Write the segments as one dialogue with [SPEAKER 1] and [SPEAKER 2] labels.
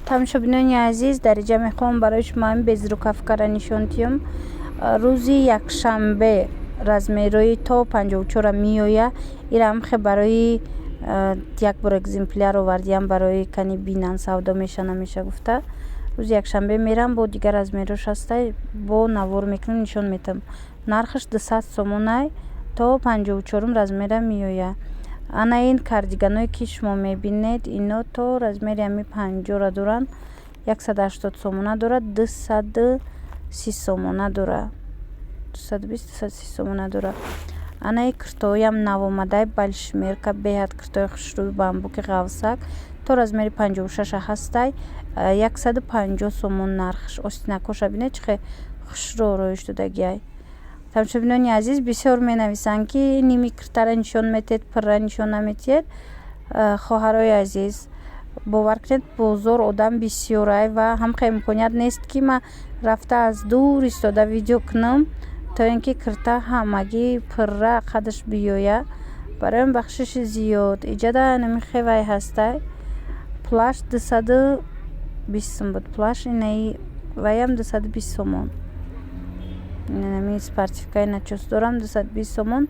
[SPEAKER 1] тамошобинони азиз, дар инҷа мехоҳам барои шумо ҳамин безрукавкаро нишон диҳам. рӯзи якшанбе размерои то 54 меояд. ира ҳамхе барои як бор экземпляр овардиам, барои кани бинан савдо меша намеша гуфта. рӯзи якшанбе мерам, бо дигар размерош ҳастай, бо навор мекунам, нишон метам. нархаш 200 сомонай, то 54 размера меояд. ана ин кардиганое ки шумо мебинед, ино то размери ҳами 50 доранд, 180 сомона дорад, 230 сомона дорад, 220-230 сомона дорад. ана ин куртоям навомадай балшмерка беҳад куртои хушрӯи бамбуки ғавсак, то размери 56 ҳастай, 150 сомон нархш. Остинакоша бинед чӣ хеле хушрӯ роиш додагиай. тамошобинони азиз, бисёр менависанд ки ними куртара нишон метед, пирра нишон наметиҳед. хоҳарои азиз, бовар кунед, бозор одам бисёрай ва ҳамхе имконият нест ки ман рафта аз дур истода видео кунам, то ин ки курта ҳамагӣ пирра қадаш биёяд. барои ин бахшиши зиёд иҷада нами хевай ҳастай. плаш 220 сом буд. плаш инаи ваям 220 сомон. нами спартивкаи начос дорам 220 сомон.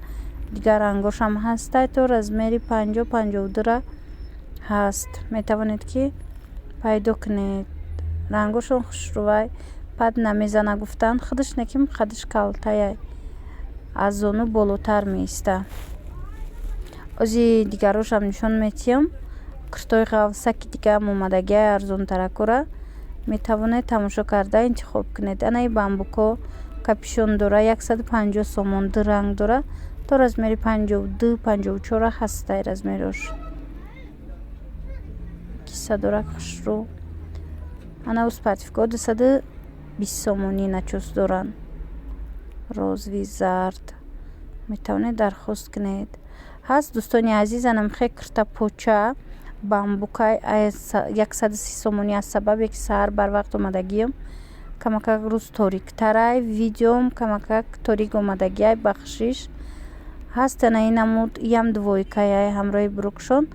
[SPEAKER 1] дигар рангошам ҳастай, то размери 50-52 ҳаст. метавонед ки пайдо кунед. рангошон хушрӯвай, пад намезана гуфтанд, худаш неким қадаш калтаяй, аз зону болотар меиста. ози дигарошам нишон метиҳам. куртои ғавсаки дигарам омадагиай арзонтаракора. метавонед тамошо карда интихоб кунед. анаи бамбуко капюшон дора, 150 сомон, ду ранг дора, то размери 52-54 ҳастай размерош. киса дора хушрӯ. ана спартивка 220 сомони начос доранд. розви зард. метавонед дархост кунед. ҳаст дӯстони азиз, анамхе курта поча бамбукай 130 сомони аз сабабе ки саҳар барвақт омадагиам. камакак рӯз ториктарай, видеом камакак торик омадагиай, бахшиш ҳаст. ана инамуд ям двойкаяй ҳамроҳи брукшон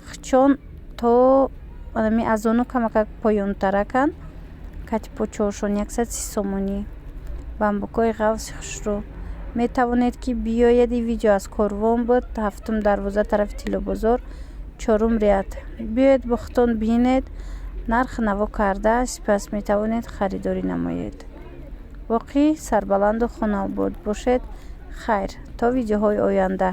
[SPEAKER 1] хичон то анами аз ону камакак поёнтаракан. кати почаошон 130 сомонӣ. бамбукои ғавси хушрӯ. метавонед ки биёед. ин видео аз корвон буд, 7 дарвоза тарафи тиллобозор, 4 рият. биёед бо худтон бинед, нарх наво карда сипас метавонед харидорӣ намоед. воқеӣ сарбаланду хонобод бошед. хайр, то видеоҳои оянда.